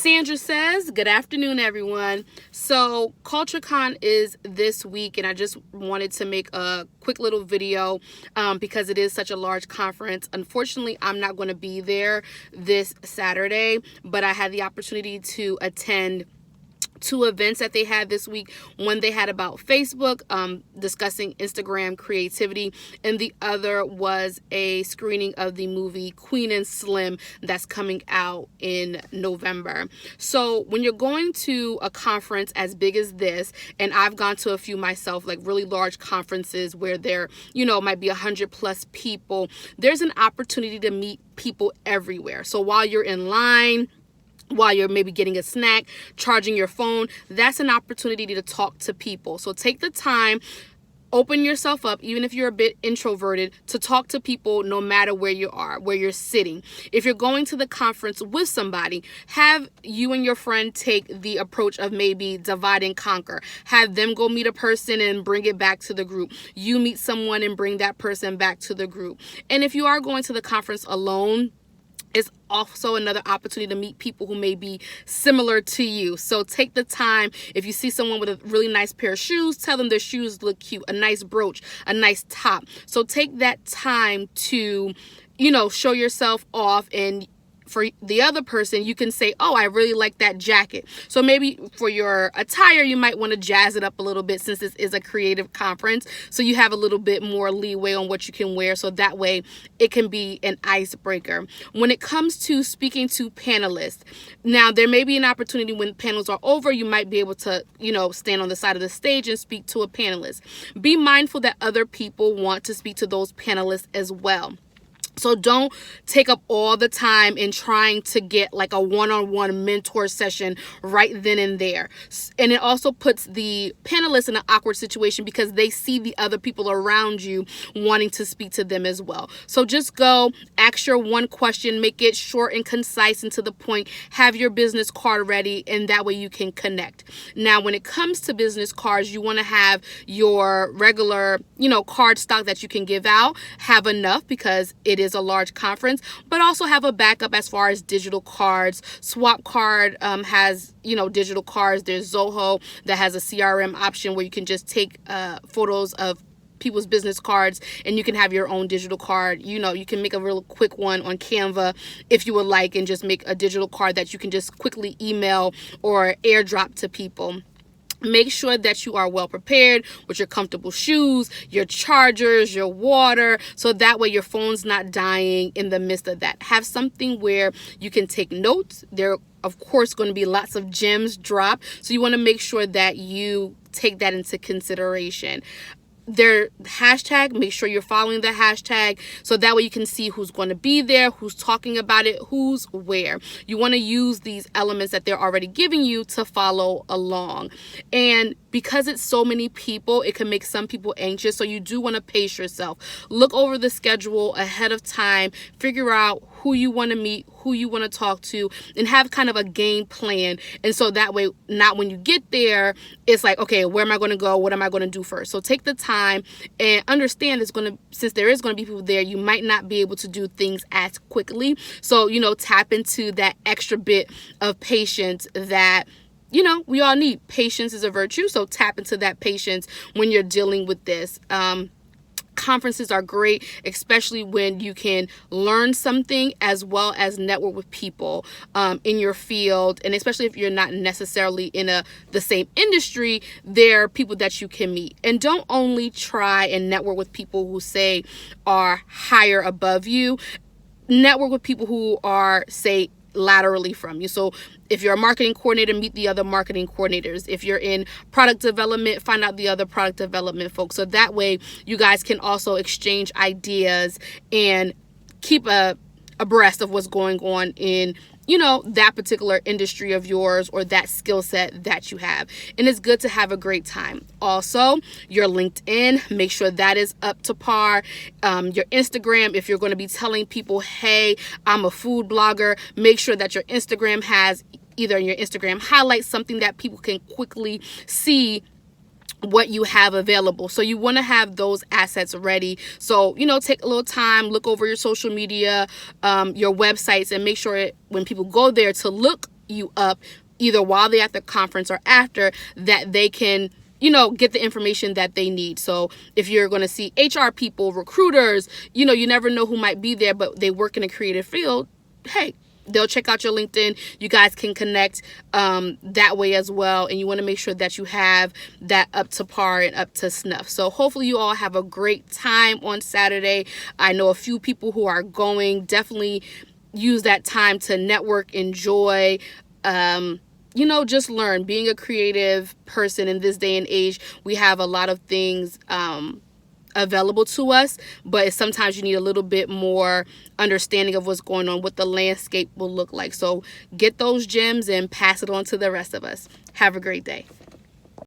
Sandra says, good afternoon, everyone. So CultureCon is this week, and I just wanted to make a quick little video because it is such a large conference. Unfortunately, I'm not going to be there this Saturday, but I had the opportunity to attend two events that they had this week. One they had about Facebook, discussing Instagram creativity, and the other was a screening of the movie Queen and Slim that's coming out in November. So when you're going to a conference as big as this, and I've gone to a few myself, like really large conferences where there, might be 100+ people, there's an opportunity to meet people everywhere. So while you're in line, while you're maybe getting a snack, charging your phone, that's an opportunity to talk to people. So take the time, open yourself up, even if you're a bit introverted, to talk to people no matter where you are, where you're sitting. If you're going to the conference with somebody, have you and your friend take the approach of maybe divide and conquer. Have them go meet a person and bring it back to the group. You meet someone and bring that person back to the group. And if you are going to the conference alone, it's also another opportunity to meet people who may be similar to you. So take the time. If you see someone with a really nice pair of shoes, tell them their shoes look cute, a nice brooch, a nice top. So take that time to, show yourself off. And for the other person, you can say, oh, I really like that jacket. So maybe for your attire, you might want to jazz it up a little bit since this is a creative conference. So you have a little bit more leeway on what you can wear. So that way it can be an icebreaker. When it comes to speaking to panelists, now there may be an opportunity when panels are over, you might be able to, stand on the side of the stage and speak to a panelist. Be mindful that other people want to speak to those panelists as well. So don't take up all the time in trying to get like a one-on-one mentor session right then and there. And it also puts the panelists in an awkward situation because they see the other people around you wanting to speak to them as well. So just go, ask your one question, make it short and concise and to the point, have your business card ready, and that way you can connect. Now, when it comes to business cards, you want to have your regular, card stock that you can give out, have enough because it is a large conference, but also have a backup as far as digital cards. Swap Card has, digital cards. There's Zoho that has a CRM option where you can just take photos of people's business cards and you can have your own digital card. You can make a real quick one on Canva if you would like and just make a digital card that you can just quickly email or airdrop to people. Make sure that you are well prepared with your comfortable shoes, your chargers, your water, so that way your phone's not dying in the midst of that. Have something where you can take notes. There, of course, going to be lots of gems dropped, so you want to make sure that you take that into consideration. Their hashtag, make sure you're following the hashtag so that way you can see who's going to be there, who's talking about it, who's where. You want to use these elements that they're already giving you to follow along. And because it's so many people, it can make some people anxious. So you do want to pace yourself. Look over the schedule ahead of time, figure out who you want to meet, who you want to talk to, and have kind of a game plan. And so that way, not when you get there, it's like, okay, where am I going to go? What am I going to do first? So take the time and understand since there is going to be people there, you might not be able to do things as quickly. So, tap into that extra bit of patience that we all need. Patience is a virtue. So tap into that patience when you're dealing with this. Conferences are great, especially when you can learn something as well as network with people in your field. And especially if you're not necessarily in the same industry, there are people that you can meet. And don't only try and network with people who say are higher above you. Network with people who are, say, laterally from you. So if you're a marketing coordinator, meet the other marketing coordinators. If you're in product development, find out the other product development folks. So that way you guys can also exchange ideas and keep abreast of what's going on in that particular industry of yours or that skill set that you have. And it's good to have a great time. Also, your LinkedIn, make sure that is up to par. Your Instagram, if you're going to be telling people, hey, I'm a food blogger, make sure that your Instagram has either in your Instagram highlights something that people can quickly see what you have available. So you want to have those assets ready. So, take a little time, look over your social media, your websites, and make sure when people go there to look you up either while they're at the conference or after, that they can, get the information that they need. So if you're going to see HR people, recruiters, you never know who might be there, but they work in a creative field. Hey, they'll check out your LinkedIn. You guys can connect that way as well. And you want to make sure that you have that up to par and up to snuff. So hopefully you all have a great time on Saturday. I know a few people who are going. Definitely use that time to network, enjoy, just learn. Being a creative person in this day and age, we have a lot of things available to us, but sometimes you need a little bit more understanding of what's going on, what the landscape will look like. So get those gems and pass it on to the rest of us. Have a great day.